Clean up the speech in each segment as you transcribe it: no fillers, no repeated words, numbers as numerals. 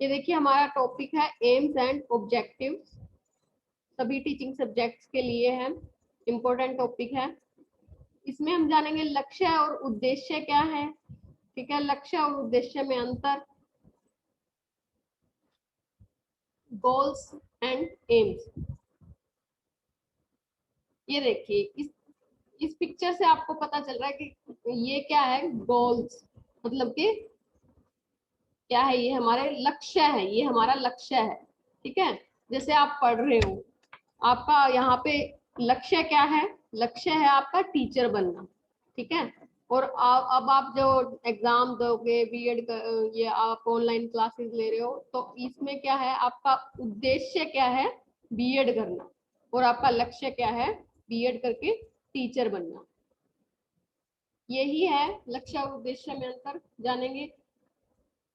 ये देखिए हमारा टॉपिक है एम्स एंड ऑब्जेक्टिव्स, सभी टीचिंग सब्जेक्ट्स के लिए है, इम्पोर्टेंट टॉपिक है। इसमें हम जानेंगे लक्ष्य और उद्देश्य क्या है, ठीक है, लक्ष्य और उद्देश्य में अंतर, गोल्स एंड एम्स। ये देखिए इस पिक्चर से आपको पता चल रहा है कि ये क्या है, गोल्स मतलब कि क्या है, ये हमारे लक्ष्य है, ये हमारा लक्ष्य है, ठीक है। जैसे आप पढ़ रहे हो, आपका यहाँ पे लक्ष्य क्या है, लक्ष्य है आपका टीचर बनना, ठीक है। और अब आप जो एग्जाम दोगे, बीएड ये आप ऑनलाइन क्लासेस ले रहे हो, तो इसमें क्या है, आपका उद्देश्य क्या है, बीएड करना, और आपका लक्ष्य क्या है, बीएड करके टीचर बनना। यही है लक्ष्य और उद्देश्य में अंतर जानेंगे।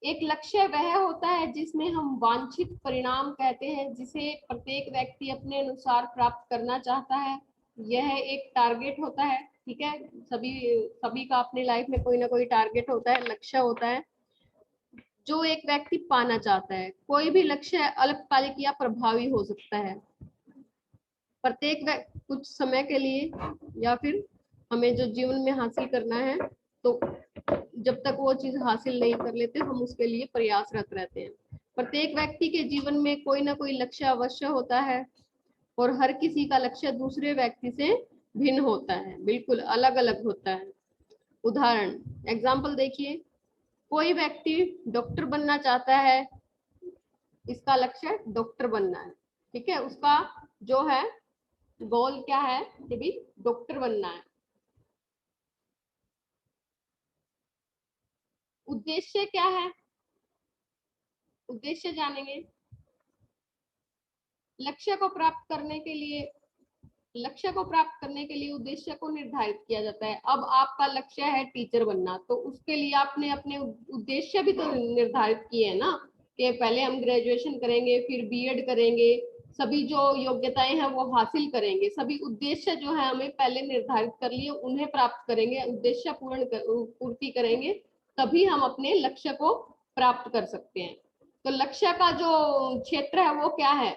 एक लक्ष्य वह होता है जिसमें हम वांछित परिणाम कहते हैं, जिसे प्रत्येक व्यक्ति अपने अनुसार प्राप्त करना चाहता है। यह एक टारगेट होता है, ठीक है। सभी सभी का अपनी लाइफ में कोई ना कोई टारगेट होता है, लक्ष्य होता है जो एक व्यक्ति पाना चाहता है। कोई भी लक्ष्य अल्पकालिक या प्रभावी हो सकता है, प्रत्येक कुछ समय के लिए, या फिर हमें जो जीवन में हासिल करना है, तो जब तक वो चीज हासिल नहीं कर लेते हम उसके लिए प्रयासरत रहते हैं। प्रत्येक व्यक्ति के जीवन में कोई ना कोई लक्ष्य अवश्य होता है, और हर किसी का लक्ष्य दूसरे व्यक्ति से भिन्न होता है, बिल्कुल अलग अलग होता है। उदाहरण, एग्जाम्पल देखिए, कोई व्यक्ति डॉक्टर बनना चाहता है, इसका लक्ष्य डॉक्टर बनना है, ठीक है। उसका जो है गोल क्या है, कि भी डॉक्टर बनना है। उद्देश्य क्या है, उद्देश्य जानेंगे। लक्ष्य को प्राप्त करने के लिए उद्देश्य को निर्धारित किया जाता है। अब आपका लक्ष्य है टीचर बनना, तो उसके लिए आपने अपने उद्देश्य भी तो निर्धारित किए हैं ना, कि पहले हम ग्रेजुएशन करेंगे, फिर बीएड करेंगे, सभी जो योग्यताएं हैं वो हासिल करेंगे। सभी उद्देश्य जो है हमें पहले निर्धारित कर लिए, उन्हें प्राप्त करेंगे, उद्देश्य पूर्ति करेंगे, तभी हम अपने लक्ष्य को प्राप्त कर सकते हैं। तो लक्ष्य का जो क्षेत्र है वो क्या है,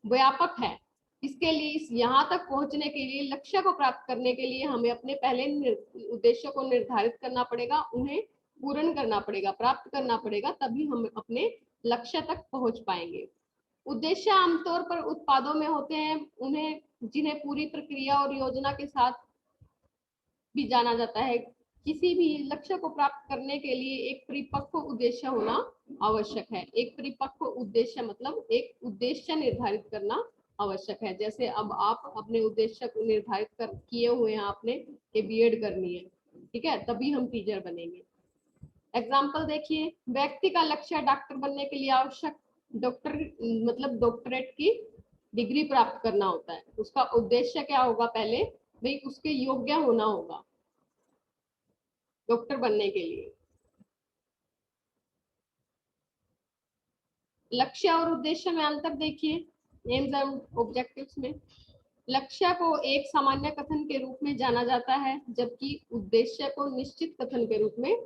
व्यापक है। इसके लिए यहाँ तक पहुंचने के लिए, लक्ष्य को प्राप्त करने के लिए हमें अपने पहले उद्देश्य को निर्धारित करना पड़ेगा, उन्हें पूर्ण करना पड़ेगा, प्राप्त करना पड़ेगा, तभी हम अपने लक्ष्य तक पहुंच पाएंगे। उद्देश्य आमतौर पर उत्पादों में होते हैं, उन्हें जिन्हें पूरी प्रक्रिया और योजना के साथ भी जाना जाता है। किसी भी लक्ष्य को प्राप्त करने के लिए एक परिपक्व उद्देश्य होना आवश्यक है। एक परिपक्व उद्देश्य मतलब एक उद्देश्य निर्धारित करना आवश्यक है। जैसे अब आप अपने उद्देश्य को निर्धारित कर किए हुए हैं आपने, कि बीएड करनी है, ठीक है, तभी हम टीचर बनेंगे। एग्जाम्पल देखिए, व्यक्ति का लक्ष्य डॉक्टर बनने के लिए आवश्यक डॉक्टर मतलब डॉक्टरेट की डिग्री प्राप्त करना होता है। उसका उद्देश्य क्या होगा, पहले भाई उसके योग्य होना होगा डॉक्टर बनने के लिए। लक्ष्य और उद्देश्य में अंतर देखिए, एम्स एंड ऑब्जेक्टिव्स में लक्ष्य को एक सामान्य कथन के रूप में जाना जाता है, जबकि उद्देश्य को निश्चित कथन के रूप में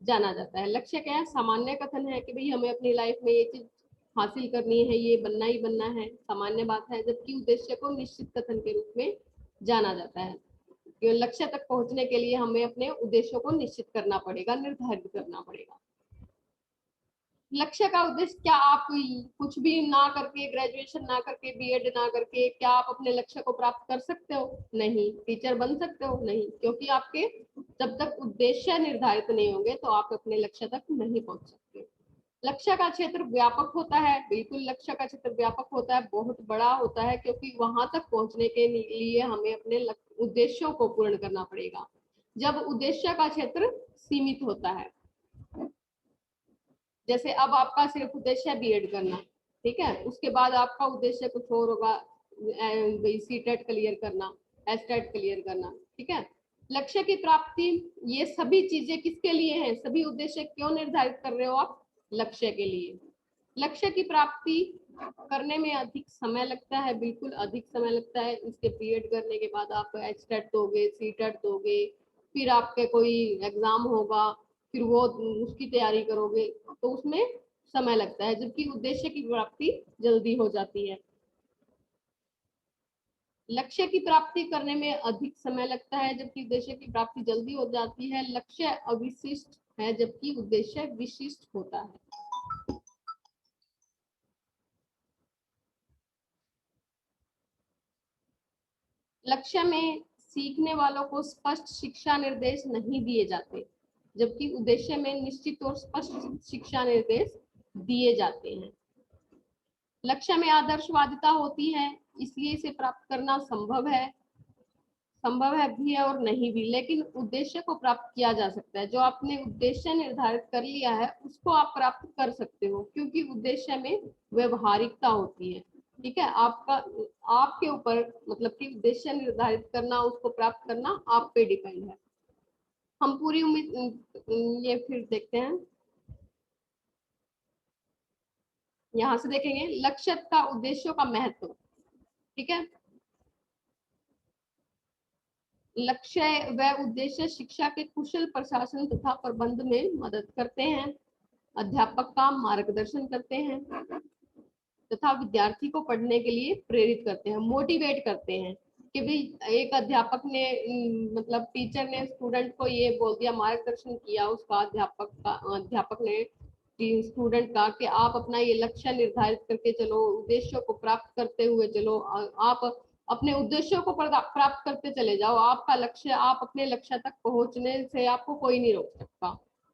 जाना जाता है। लक्ष्य क्या है, सामान्य कथन है कि भाई हमें अपनी लाइफ में ये चीज हासिल करनी है, ये बनना ही बनना है, सामान्य बात है। जबकि उद्देश्य को निश्चित कथन के रूप में जाना जाता है, लक्ष्य तक पहुंचने के लिए हमें अपने उद्देश्यों को निश्चित करना पड़ेगा, निर्धारित करना पड़ेगा। लक्ष्य का उद्देश्य क्या, आप कुछ भी ना करके, ग्रेजुएशन ना करके, बीएड ना करके क्या आप अपने लक्ष्य को प्राप्त कर सकते हो? नहीं। टीचर बन सकते हो? नहीं, क्योंकि आपके जब तक उद्देश्य निर्धारित नहीं होंगे तो आप अपने लक्ष्य तक नहीं पहुंच सकते। लक्ष्य का क्षेत्र व्यापक होता है, बिल्कुल लक्ष्य का क्षेत्र व्यापक होता है, बहुत बड़ा होता है, क्योंकि वहां तक पहुंचने के लिए हमें अपने उद्देश्यों को पूर्ण करना पड़ेगा। जब उद्देश्य का क्षेत्र सीमित होता है, जैसे अब आपका सिर्फ उद्देश्य बीएड करना, ठीक है, उसके बाद आपका उद्देश्य कुछ और होगा, सीटेट क्लियर करना, एसटेट क्लियर करना, ठीक है। लक्ष्य की प्राप्ति, ये सभी चीजें किसके लिए हैं, सभी उद्देश्य क्यों निर्धारित कर रहे हो आप? लक्ष्य के लिए। लक्ष्य की प्राप्ति करने में अधिक समय लगता है, बिल्कुल अधिक समय लगता है। इसके बीएड करने के बाद आप एचटेट दोगे, सीटेट दोगे, फिर आपके कोई एग्जाम होगा, फिर वो उसकी तैयारी करोगे, तो उसमें समय लगता है, जबकि उद्देश्य की प्राप्ति जल्दी हो जाती है। लक्ष्य की प्राप्ति करने में अधिक समय लगता है, जबकि उद्देश्य की प्राप्ति जल्दी हो जाती है। लक्ष्य अविशिष्ट है, जबकि उद्देश्य विशिष्ट होता है। लक्ष्य में सीखने वालों को स्पष्ट शिक्षा निर्देश नहीं दिए जाते, जबकि उद्देश्य में निश्चित और स्पष्ट शिक्षा निर्देश दिए जाते हैं। लक्ष्य में आदर्शवादिता होती है, इसलिए इसे प्राप्त करना संभव है भी है और नहीं भी, लेकिन उद्देश्य को प्राप्त किया जा सकता है। जो आपने उद्देश्य निर्धारित कर लिया है उसको आप प्राप्त कर सकते हो, क्योंकि उद्देश्य में व्यवहारिकता होती है। ठीक है, आपके ऊपर, मतलब कि उद्देश्य निर्धारित करना, उसको प्राप्त करना आप पे डिपेंड है। हम पूरी उम्मीद ये फिर देखते हैं, यहां से देखेंगे लक्ष्य का उद्देश्यों का महत्व। ठीक है, लक्ष्य व उद्देश्य शिक्षा के कुशल प्रशासन तथा प्रबंध में मदद करते हैं, अध्यापक का मार्गदर्शन करते हैं तथा विद्यार्थी को पढ़ने के लिए प्रेरित करते हैं, मोटिवेट करते हैं। कि भाई एक अध्यापक ने मतलब टीचर ने स्टूडेंट को ये बोल दिया, मार्गदर्शन किया उसका, अध्यापक ने स्टूडेंट का, कि आप अपना ये लक्ष्य निर्धारित करके चलो, उद्देश्यों को प्राप्त करते हुए चलो, आप अपने उद्देश्यों को प्राप्त करते चले जाओ। आपका लक्ष्य, आप अपने लक्ष्य तक पहुंचने से आपको कोई नहीं रोक सकता,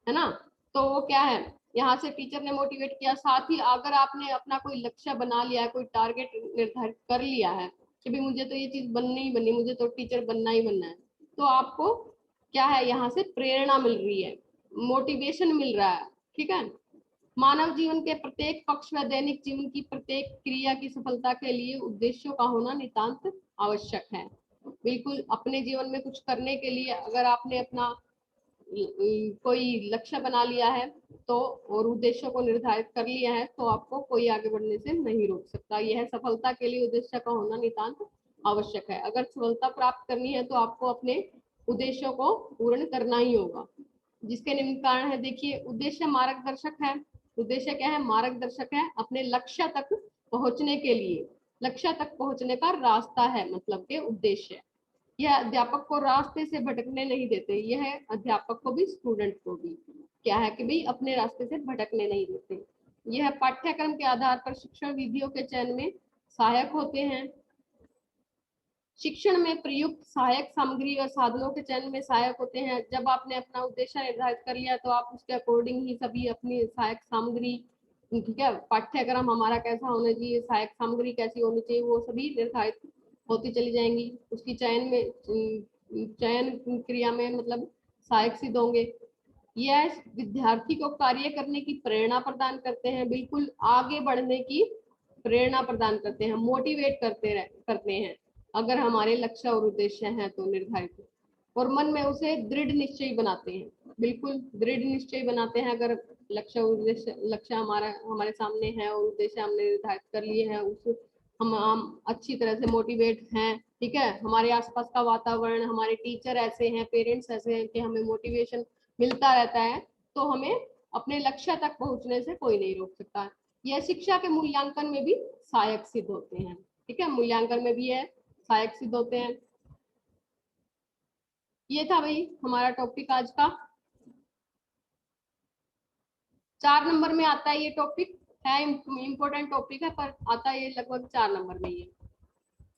है ना। तो वो क्या है, यहाँ से टीचर ने मोटिवेट किया। साथ ही अगर आपने अपना कोई लक्ष्य बना लिया है, कोई टारगेट निर्धारित कर लिया है कि भाई मुझे तो ये चीज बननी ही बननी, मुझे तो टीचर बनना ही बनना है, तो आपको क्या है, यहाँ से प्रेरणा मिल रही है, मोटिवेशन मिल रहा है। ठीक है, मानव जीवन के प्रत्येक पक्ष व दैनिक जीवन की प्रत्येक क्रिया की सफलता के लिए उद्देश्यों का होना नितांत आवश्यक है। बिल्कुल, अपने जीवन में कुछ करने के लिए अगर आपने अपना कोई लक्ष्य बना लिया है तो, और उद्देश्यों को निर्धारित कर लिया है, तो आपको कोई आगे बढ़ने से नहीं रोक सकता। यह सफलता के लिए उद्देश्य का होना नितांत आवश्यक है। अगर सफलता प्राप्त करनी है तो आपको अपने उद्देश्यों को पूर्ण करना ही होगा, जिसके निम्न कारण है। देखिए, उद्देश्य मार्गदर्शक है। उद्देश्य क्या है, मार्गदर्शक है अपने लक्ष्य तक पहुंचने के लिए। लक्ष्य तक पहुंचने का रास्ता है, मतलब के उद्देश्य। यह अध्यापक को रास्ते से भटकने नहीं देते, यह अध्यापक को भी स्टूडेंट को भी क्या है कि भाई अपने रास्ते से भटकने नहीं देते। यह पाठ्यक्रम के आधार पर शिक्षण विधियों के चयन में सहायक होते हैं। शिक्षण में प्रयुक्त सहायक सामग्री और साधनों के चयन में सहायक होते हैं। जब आपने अपना उद्देश्य निर्धारित कर लिया तो आप उसके अकॉर्डिंग ही सभी अपनी सहायक सामग्री, ठीक है, पाठ्यक्रम हमारा कैसा होना चाहिए, सहायक सामग्री कैसी होनी चाहिए, वो सभी निर्धारित होती चली जाएंगी। उसकी चयन क्रिया में मतलब सहायक सिद्ध होंगे। यह विद्यार्थी को कार्य करने की प्रेरणा प्रदान करते हैं, बिल्कुल आगे बढ़ने की प्रेरणा प्रदान करते हैं, मोटिवेट करते हैं अगर हमारे लक्ष्य और उद्देश्य हैं तो निर्धारित, और मन में उसे दृढ़ निश्चय बनाते हैं। बिल्कुल दृढ़ निश्चय बनाते हैं। अगर लक्ष्य और उद्देश्य, लक्ष्य हमारे सामने है और उद्देश्य हमने निर्धारित कर लिए हैं, उस हम अच्छी तरह से मोटिवेट हैं। ठीक है, हमारे आसपास का वातावरण, हमारे टीचर ऐसे हैं, पेरेंट्स ऐसे हैं कि हमें मोटिवेशन मिलता रहता है, तो हमें अपने लक्ष्य तक पहुंचने से कोई नहीं रोक सकता। यह शिक्षा के मूल्यांकन में भी सहायक सिद्ध होते हैं। ठीक है, मूल्यांकन में भी है सहायक सिद्ध होते हैं। ये था भाई हमारा टॉपिक आज का। 4 नंबर में आता है ये टॉपिक, है इम्पोर्टेंट टॉपिक है, पर आता है ये लगभग 4 नंबर में। ये